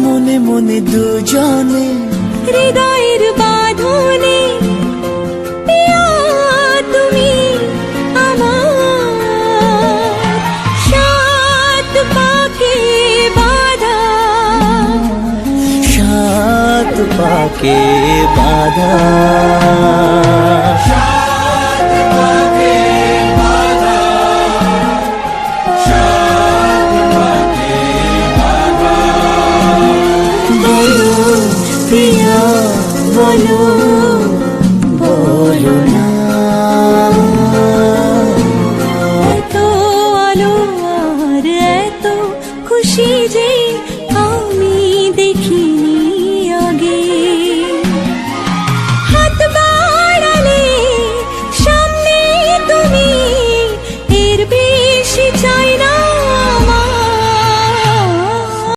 মনে মনে দুজনে হৃদয়ের বাঁধনে পিয়া তুমি আমার সাত পাকে বাঁধা, সাত পাকে বাঁধা। বলো প্রিয়া বলো